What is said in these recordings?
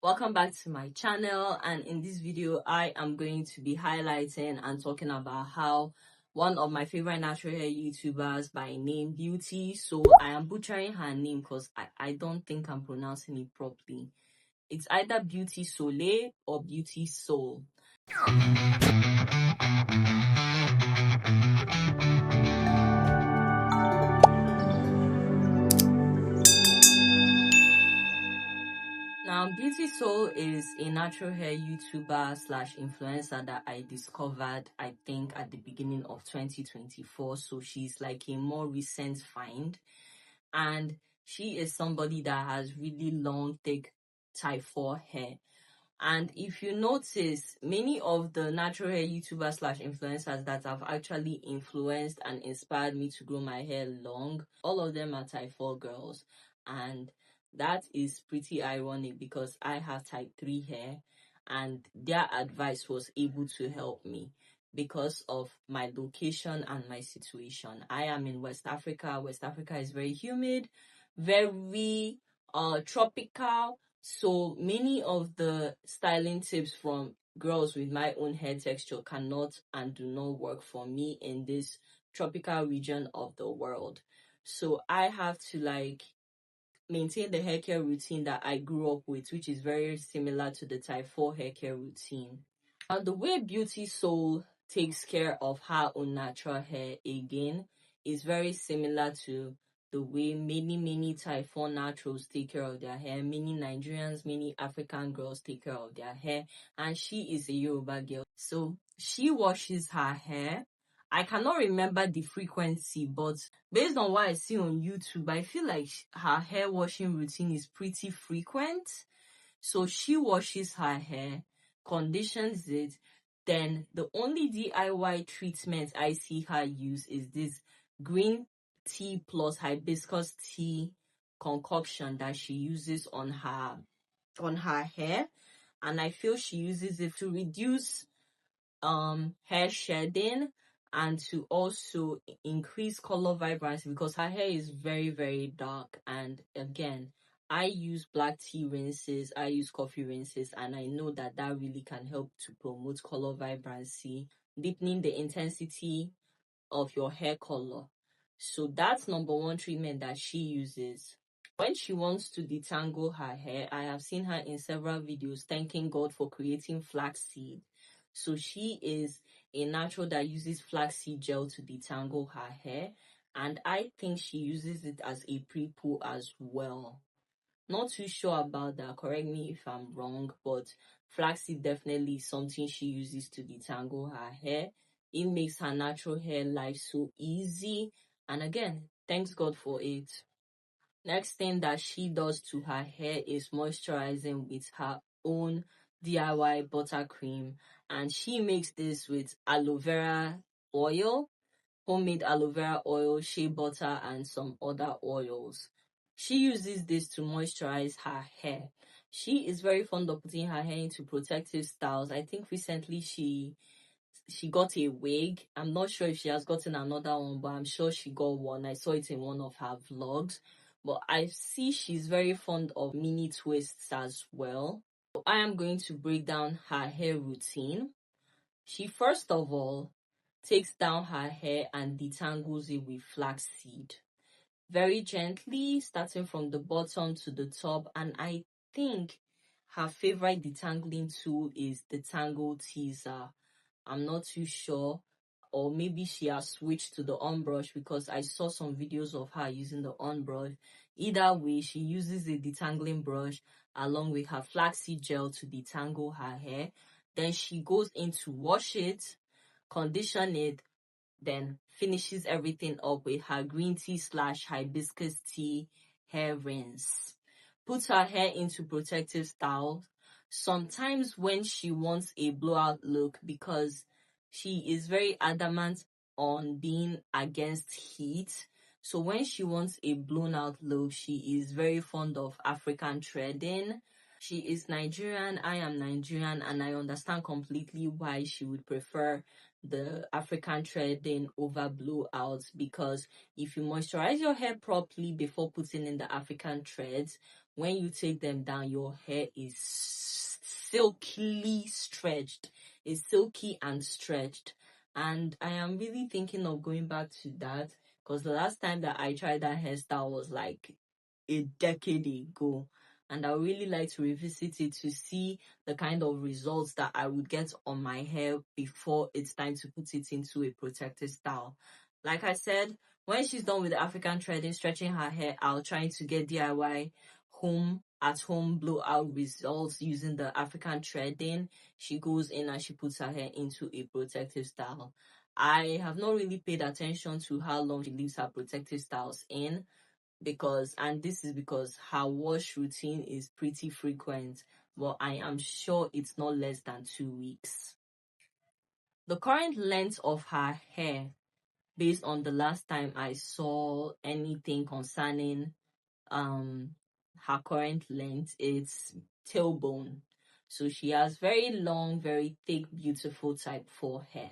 Welcome back to my channel, and in this video I am going to be highlighting and talking about how one of my favorite natural hair YouTubers by name Beauty, so I am butchering her name because I don't think I'm pronouncing it properly. It's either Beauty Soleil or Beauty Soul. Now, Beauty Soul is a natural hair YouTuber slash influencer that I discovered, I think, at the beginning of 2024. So she's like a more recent find. And she is somebody that has really long, thick type 4 hair. And if you notice, many of the natural hair YouTubers slash influencers that have actually influenced and inspired me to grow my hair long, all of them are type 4 girls. And that is pretty ironic because I have type 3 hair and their advice was able to help me because of my location and my situation. I am in West Africa. West Africa is very humid, very tropical. So many of the styling tips from girls with my own hair texture cannot and do not work for me in this tropical region of the world. So I have to maintain the hair care routine that I grew up with, which is very similar to the type 4 hair care routine. And the way Beauty Soul takes care of her own natural hair again is very similar to the way many type 4 naturals take care of their hair. Many Nigerians, many African girls take care of their hair. And she is a Yoruba girl. So she washes her hair. I cannot remember the frequency, but based on what I see on YouTube, I feel like her hair washing routine is pretty frequent. So she washes her hair, conditions it, then the only DIY treatment I see her use is this green tea plus hibiscus tea concoction that she uses on her hair, and I feel she uses it to reduce hair shedding and to also increase color vibrancy because her hair is very dark. And again, I use black tea rinses, I use coffee rinses, and I know that really can help to promote color vibrancy, deepening the intensity of your hair color. So that's number one treatment that she uses. When she wants to detangle her hair, I have seen her in several videos thanking God for creating flaxseed. So she is a natural that uses flaxseed gel to detangle her hair, and I think she uses it as a pre-poo as well. Not too sure about that, correct me if I'm wrong, but flaxseed definitely is something she uses to detangle her hair. It makes her natural hair life so easy, and again, thanks God for it. Next thing that she does to her hair is moisturizing with her own DIY buttercream, and she makes this with aloe vera oil, homemade aloe vera oil, shea butter, and some other oils. She uses this to moisturize her hair. She is very fond of putting her hair into protective styles. I think recently she got a wig. I'm not sure if she has gotten another one, but I'm sure she got one. I saw it in one of her vlogs. But I see she's very fond of mini twists as well. So I am going to break down her hair routine. She first of all takes down her hair and detangles it with flaxseed. Very gently, starting from the bottom to the top. And I think her favorite detangling tool is the Tangle Teaser. I'm not too sure, or maybe she has switched to the on brush because I saw some videos of her using the on brush. Either way, she uses a detangling brush along with her flaxseed gel to detangle her hair. Then she goes in to wash it, condition it, then finishes everything up with her green tea slash hibiscus tea hair rinse. Puts her hair into protective styles. Sometimes when she wants a blowout look, because she is very adamant on being against heat. So when she wants a blown out look, she is very fond of African threading. She is Nigerian, I am Nigerian, and I understand completely why she would prefer the African threading over blowouts, because if you moisturize your hair properly before putting in the African threads, when you take them down, your hair is silkily stretched. It's silky and stretched. And I am really thinking of going back to that, because the last time that I tried that hairstyle was like a decade ago. And I would really like to revisit it to see the kind of results that I would get on my hair before it's time to put it into a protected style. Like I said, when she's done with the African threading, stretching her hair out, trying to get DIY at home blowout results using the African threading, she goes in and she puts her hair into a protective style. I have not really paid attention to how long she leaves her protective styles in, and this is because her wash routine is pretty frequent, but I am sure it's not less than 2 weeks. The current length of her hair, based on the last time I saw anything concerning her current length, it's tailbone. So she has very long, very thick, beautiful type 4 hair.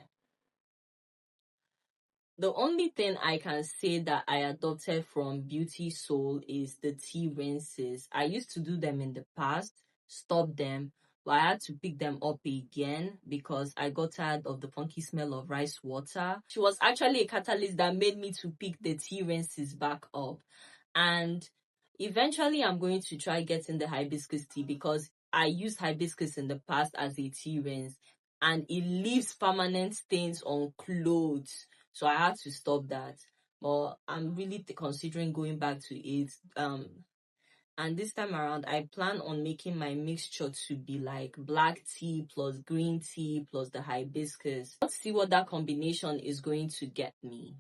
The only thing I can say that I adopted from Beautosal is the tea rinses. I used to do them in the past, stopped them, but I had to pick them up again because I got tired of the funky smell of rice water. She was actually a catalyst that made me to pick the tea rinses back up. And eventually I'm going to try getting the hibiscus tea, because I used hibiscus in the past as a tea rinse and it leaves permanent stains on clothes. So I had to stop that. But I'm really considering going back to it. And this time around, I plan on making my mixture to be like black tea plus green tea plus the hibiscus. Let's see what that combination is going to get me.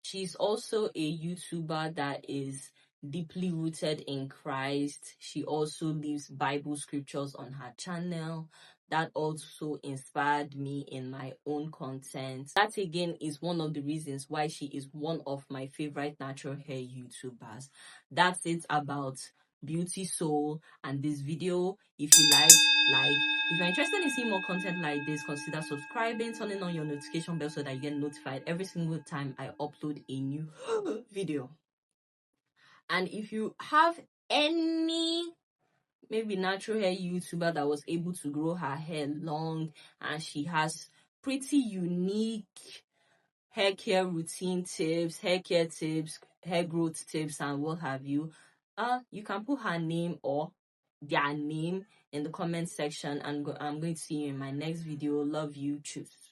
She's also a YouTuber that is deeply rooted in Christ. She also leaves Bible scriptures on her channel. That also inspired me in my own content. That again is one of the reasons why she is one of my favorite natural hair YouTubers. That's it about Beautosal and this video. If you like. If you're interested in seeing more content like this, consider subscribing, turning on your notification bell so that you get notified every single time I upload a new video. And if you have any maybe natural hair YouTuber that was able to grow her hair long and she has pretty unique hair care routine tips, hair care tips, hair growth tips, and what have you, you can put her name or their name in the comment section, and I'm going to see you in my next video. Love you, truth.